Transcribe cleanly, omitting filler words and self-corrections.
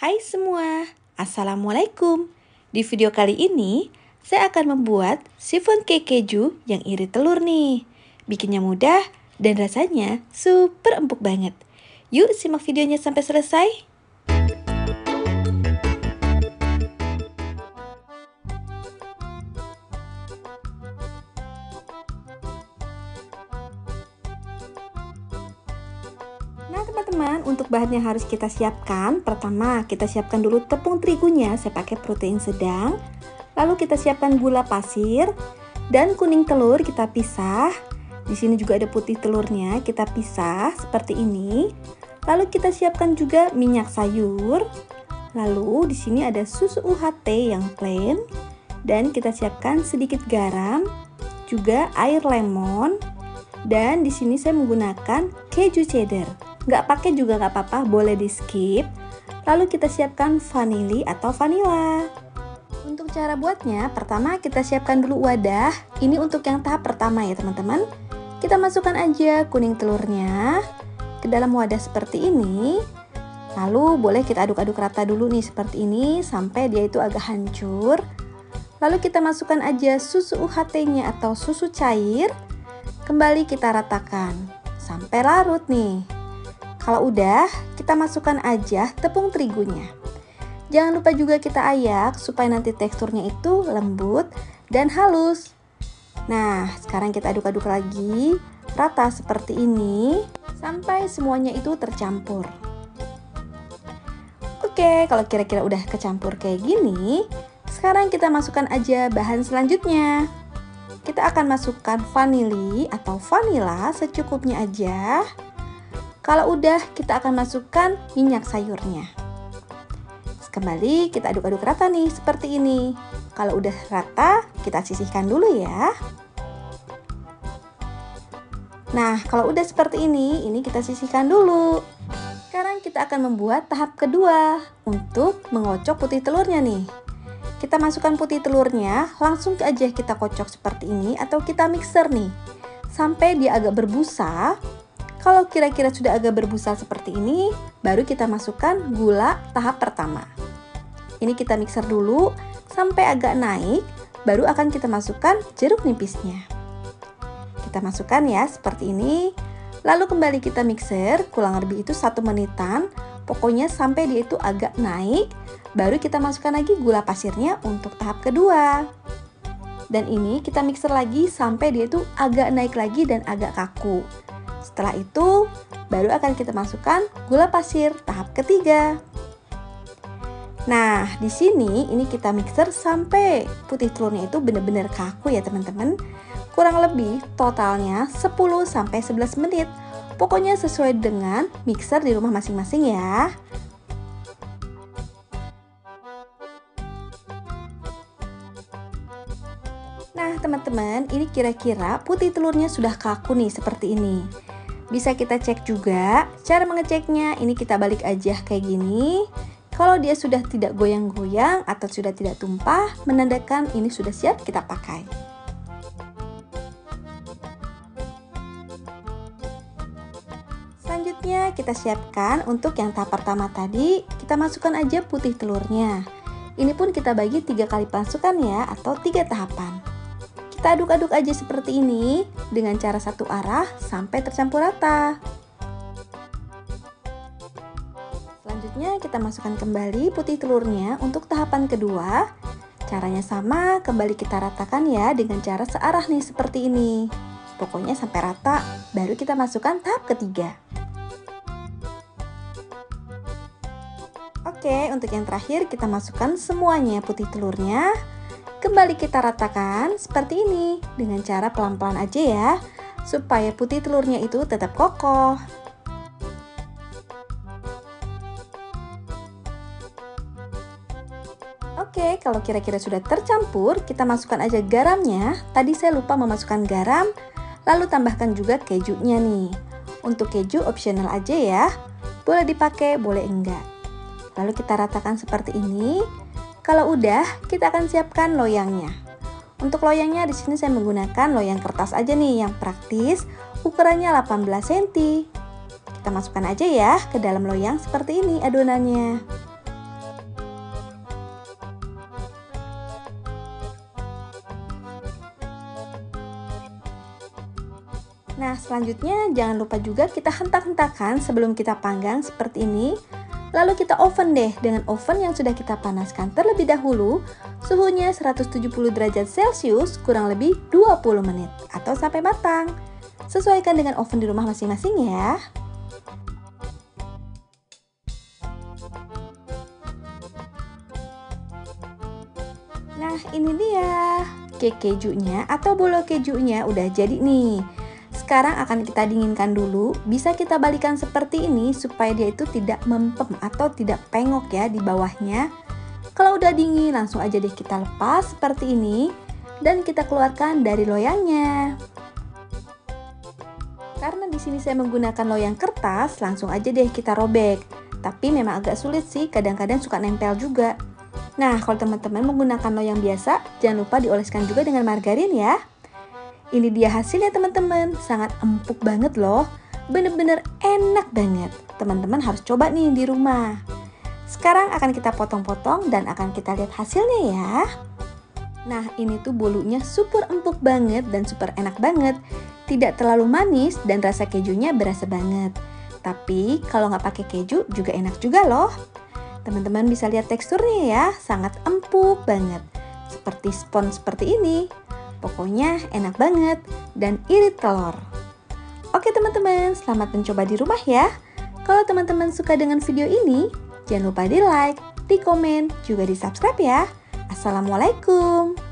Hai semua, Assalamualaikum. Di video kali ini, saya akan membuat chiffon cake keju yang iri telur nih. Bikinnya mudah dan rasanya super empuk banget. Yuk simak videonya sampai selesai. Nah teman-teman, untuk bahan yang harus kita siapkan, pertama kita siapkan dulu tepung terigunya, saya pakai protein sedang. Lalu kita siapkan gula pasir dan kuning telur kita pisah. Di sini juga ada putih telurnya, kita pisah seperti ini. Lalu kita siapkan juga minyak sayur. Lalu di sini ada susu UHT yang plain dan kita siapkan sedikit garam, juga air lemon. Dan di sini saya menggunakan keju cheddar. Nggak pakai juga nggak apa-apa, boleh di skip. Lalu kita siapkan vanili atau vanila. Untuk cara buatnya, pertama kita siapkan dulu wadah. Ini untuk yang tahap pertama ya teman-teman. Kita masukkan aja kuning telurnya ke dalam wadah seperti ini. Lalu boleh kita aduk-aduk rata dulu nih seperti ini sampai dia itu agak hancur. Lalu kita masukkan aja susu UHT-nya atau susu cair. Kembali kita ratakan sampai larut nih. Kalau udah, kita masukkan aja tepung terigunya. Jangan lupa juga kita ayak supaya nanti teksturnya itu lembut dan halus. Nah, sekarang kita aduk-aduk lagi rata seperti ini sampai semuanya itu tercampur. Oke, kalau kira-kira udah kecampur kayak gini, sekarang kita masukkan aja bahan selanjutnya. Kita akan masukkan vanili atau vanila secukupnya aja. Kalau udah, kita akan masukkan minyak sayurnya. Kembali kita aduk-aduk rata nih seperti ini. Kalau udah rata, kita sisihkan dulu ya. Nah, kalau udah seperti ini kita sisihkan dulu. Sekarang kita akan membuat tahap kedua untuk mengocok putih telurnya nih. Kita masukkan putih telurnya, langsung aja kita kocok seperti ini atau kita mixer nih. Sampai dia agak berbusa. Kalau kira-kira sudah agak berbusa seperti ini, baru kita masukkan gula tahap pertama. Ini kita mixer dulu sampai agak naik, baru akan kita masukkan jeruk nipisnya. Kita masukkan ya seperti ini. Lalu kembali kita mixer, kurang lebih itu 1 menitan. Pokoknya sampai dia itu agak naik, baru kita masukkan lagi gula pasirnya untuk tahap kedua. Dan ini kita mixer lagi sampai dia itu agak naik lagi dan agak kaku. Setelah itu, baru akan kita masukkan gula pasir tahap ketiga. Nah, di sini ini kita mixer sampai putih telurnya itu benar-benar kaku ya teman-teman. Kurang lebih totalnya 10-11 menit. Pokoknya sesuai dengan mixer di rumah masing-masing ya. Nah teman-teman, ini kira-kira putih telurnya sudah kaku nih seperti ini. Bisa kita cek juga, cara mengeceknya ini kita balik aja kayak gini. Kalau dia sudah tidak goyang-goyang atau sudah tidak tumpah, menandakan ini sudah siap kita pakai. Selanjutnya kita siapkan untuk yang tahap pertama tadi, kita masukkan aja putih telurnya. Ini pun kita bagi 3 kali pasukan ya, atau 3 tahapan. Kita aduk-aduk aja seperti ini dengan cara satu arah sampai tercampur rata. Selanjutnya kita masukkan kembali putih telurnya untuk tahapan kedua. Caranya sama, kembali kita ratakan ya dengan cara searah nih seperti ini. Pokoknya sampai rata, baru kita masukkan tahap ketiga. Oke, untuk yang terakhir kita masukkan semuanya putih telurnya. Kembali kita ratakan seperti ini dengan cara pelan-pelan aja ya, supaya putih telurnya itu tetap kokoh. Oke, kalau kira-kira sudah tercampur, kita masukkan aja garamnya. Tadi saya lupa memasukkan garam, lalu tambahkan juga kejunya nih. Untuk keju opsional aja ya, boleh dipakai, boleh enggak. Lalu kita ratakan seperti ini. Kalau udah, kita akan siapkan loyangnya. Untuk loyangnya di sini saya menggunakan loyang kertas aja nih yang praktis, ukurannya 18 cm. Kita masukkan aja ya ke dalam loyang seperti ini adonannya. Nah, selanjutnya jangan lupa juga kita hentak-hentakan sebelum kita panggang seperti ini. Lalu kita oven deh dengan oven yang sudah kita panaskan terlebih dahulu. Suhunya 170 derajat Celcius kurang lebih 20 menit atau sampai matang. Sesuaikan dengan oven di rumah masing-masing ya. Nah, ini dia. Cake kejunya atau bolo kejunya udah jadi nih. Sekarang akan kita dinginkan dulu. Bisa kita balikan seperti ini supaya dia itu tidak mempem atau tidak pengok ya di bawahnya. Kalau udah dingin langsung aja deh kita lepas seperti ini dan kita keluarkan dari loyangnya. Karena di sini saya menggunakan loyang kertas, langsung aja deh kita robek. Tapi memang agak sulit sih, kadang-kadang suka nempel juga. Nah, kalau teman-teman menggunakan loyang biasa, jangan lupa dioleskan juga dengan margarin ya. Ini dia hasilnya teman-teman, sangat empuk banget loh. Bener-bener enak banget. Teman-teman harus coba nih di rumah. Sekarang akan kita potong-potong dan akan kita lihat hasilnya ya. Nah, ini tuh bolunya super empuk banget dan super enak banget. Tidak terlalu manis dan rasa kejunya berasa banget. Tapi kalau nggak pakai keju juga enak juga loh. Teman-teman bisa lihat teksturnya ya, sangat empuk banget. Seperti spons seperti ini. Pokoknya enak banget dan irit telur. Oke teman-teman, selamat mencoba di rumah ya. Kalau teman-teman suka dengan video ini, jangan lupa di like, di komen, juga di subscribe ya. Assalamualaikum.